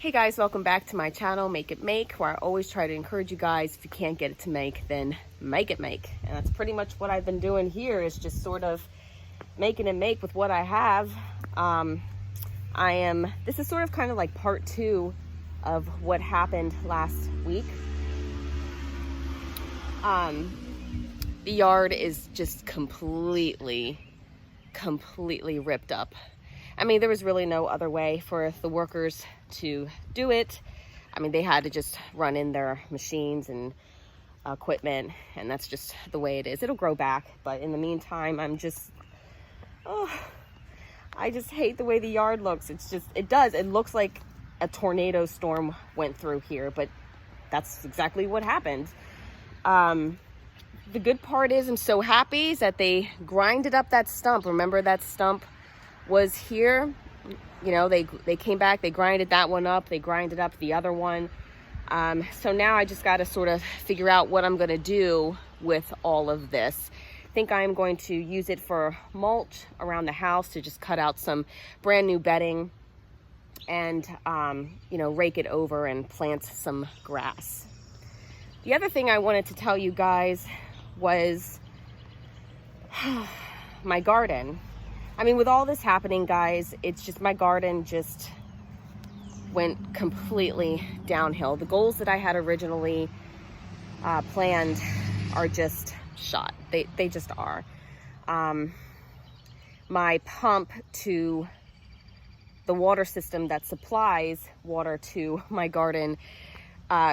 Hey guys, welcome back to my channel, Make It Make, where I always try to encourage you guys, if you can't get it to make, then make it make. And that's pretty much what I've been doing here, is just sort of making it make with what I have. This is sort of kind of like part 2 of what happened last week. The yard is just completely ripped up. I mean, there was really no other way for the workers to do it. I mean, they had to just run in their machines and equipment, and that's just the way it is. It'll grow back, but in the meantime, I just hate the way the yard looks. It looks like a tornado storm went through here, but that's exactly what happened. The good part is I'm so happy that they grinded up that stump. Remember that stump was here? You know, they came back, they grinded that one up, they grinded up the other one. So now I just got to sort of figure out what I'm going to do with all of this. I think I'm going to use it for mulch around the house, to just cut out some brand new bedding and, you know, rake it over and plant some grass. The other thing I wanted to tell you guys was my garden. I mean, with all this happening, guys, it's just, my garden just went completely downhill. The goals that I had originally planned are just shot. They just are. My pump to the water system that supplies water to my garden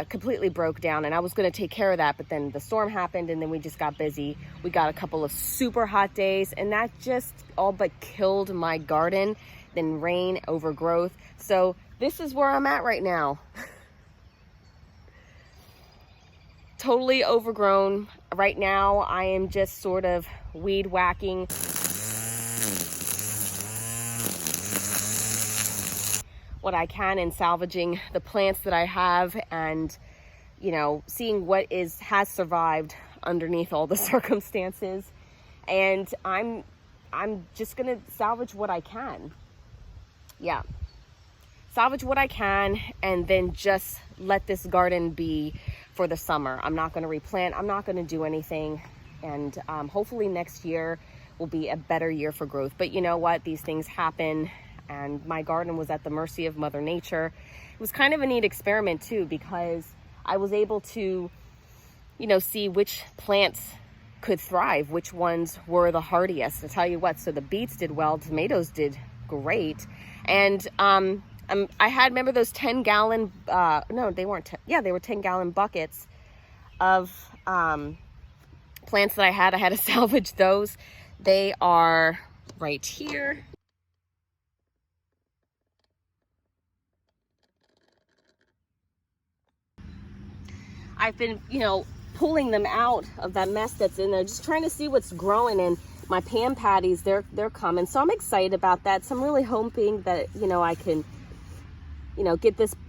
completely broke down, and I was going to take care of that, but then the storm happened, and then we just got busy. We got a couple of super hot days, and that just all but killed my garden. Then rain, overgrowth. So this is where I'm at right now. Totally overgrown. Right now, I am just sort of weed whacking. What I can and salvaging the plants that I have, and, you know, seeing what has survived underneath all the circumstances. And I'm just gonna salvage what I can. Yeah, salvage what I can, and then just let this garden be for the summer. I'm not gonna replant, I'm not gonna do anything, and hopefully next year will be a better year for growth. But you know what, these things happen, and my garden was at the mercy of Mother Nature. It was kind of a neat experiment too, because I was able to, you know, see which plants could thrive, which ones were the hardiest. I tell you what, so the beets did well, tomatoes did great, and I had, remember those 10-gallon, no, they weren't 10, yeah, they were 10-gallon buckets of plants that I had to salvage those. They are right here. I've been, you know, pulling them out of that mess that's in there, just trying to see what's growing. And my Pam patties, they're coming. So I'm excited about that. So I'm really hoping that, you know, I can, you know,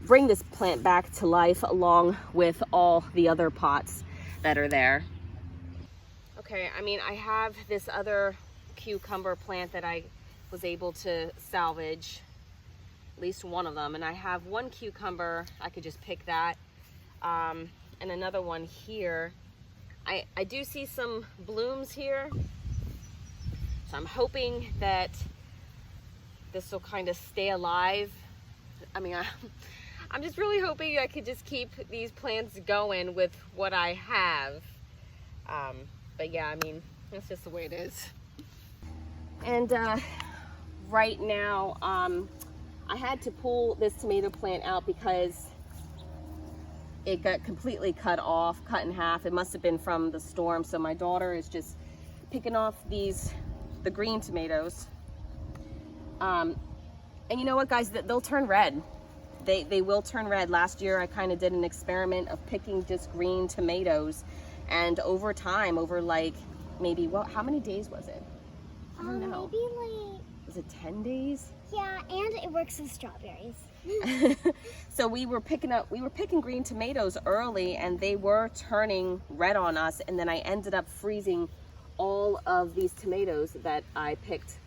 bring this plant back to life along with all the other pots that are there. Okay, I mean, I have this other cucumber plant that I was able to salvage, at least one of them. And I have one cucumber, I could just pick that. And another one here. I do see some blooms here, so I'm hoping that this will kind of stay alive. I mean, I'm just really hoping I could just keep these plants going with what I have. But yeah, I mean, that's just the way it is. And right now, I had to pull this tomato plant out because it got completely cut in half. It must have been from the storm. So my daughter is just picking off the green tomatoes. And you know what, guys, they'll turn red. They will turn red. Last year I kind of did an experiment of picking just green tomatoes, and over time, over like maybe, well, how many days was it? I don't know. Maybe like, was it 10 days? Yeah, and it works with strawberries. So we were picking green tomatoes early, and they were turning red on us, and then I ended up freezing all of these tomatoes that I picked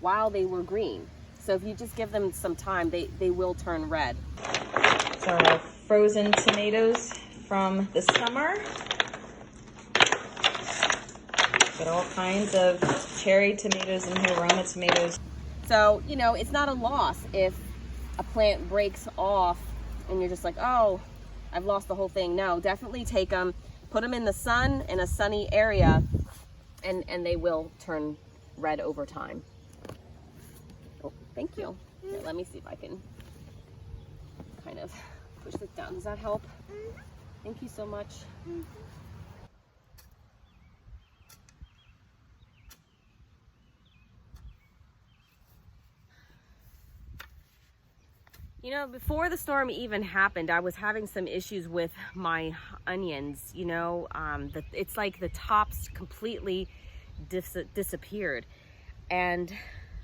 while they were green. So if you just give them some time, they will turn red. So our frozen tomatoes from the summer. Got all kinds of cherry tomatoes in here, Roma tomatoes. So, you know, it's not a loss if a plant breaks off and you're just like, oh, I've lost the whole thing. No, definitely take them, put them in the sun, in a sunny area, and they will turn red over time. Oh, thank you. Here, let me see if I can kind of push this down. Does that help? Thank you so much. You know, before the storm even happened, I was having some issues with my onions. You know, it's like the tops completely disappeared. And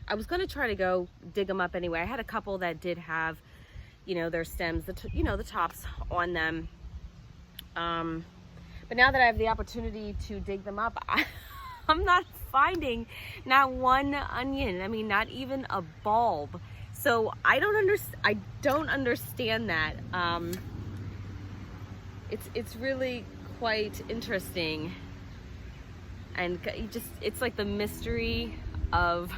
I was going to try to go dig them up anyway. I had a couple that did have, you know, their stems, the tops on them. But now that I have the opportunity to dig them up, I'm not finding not one onion. I mean, not even a bulb. So I don't understand that. It's really quite interesting, and it's like the mystery of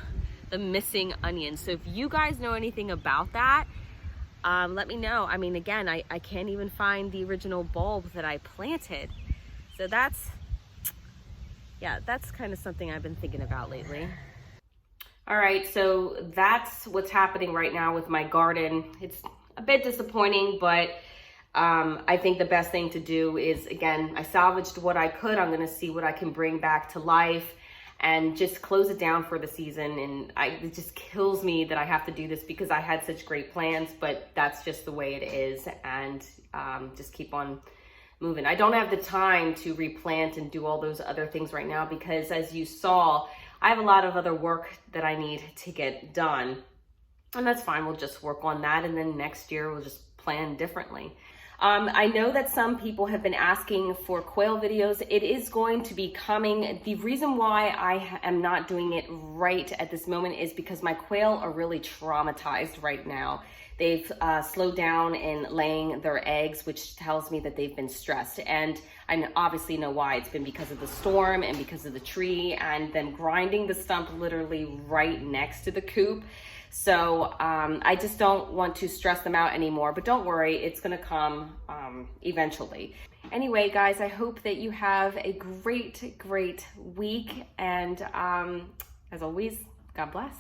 the missing onions. So if you guys know anything about that, let me know. I mean, again, I can't even find the original bulb that I planted. So that's kind of something I've been thinking about lately. All right, so that's what's happening right now with my garden. It's a bit disappointing, but I think the best thing to do is, again, I salvaged what I could. I'm gonna see what I can bring back to life and just close it down for the season. And it just kills me that I have to do this because I had such great plans, but that's just the way it is. And just keep on moving. I don't have the time to replant and do all those other things right now because, as you saw, I have a lot of other work that I need to get done, and that's fine. We'll just work on that, and then next year we'll just plan differently. I know that some people have been asking for quail videos. It is going to be coming. The reason why I am not doing it right at this moment is because my quail are really traumatized right now. They've slowed down in laying their eggs, which tells me that they've been stressed. And I obviously know why. It's been because of the storm and because of the tree and then grinding the stump literally right next to the coop. So I just don't want to stress them out anymore, but don't worry, it's gonna come eventually. Anyway, guys, I hope that you have a great week. And as always, God bless.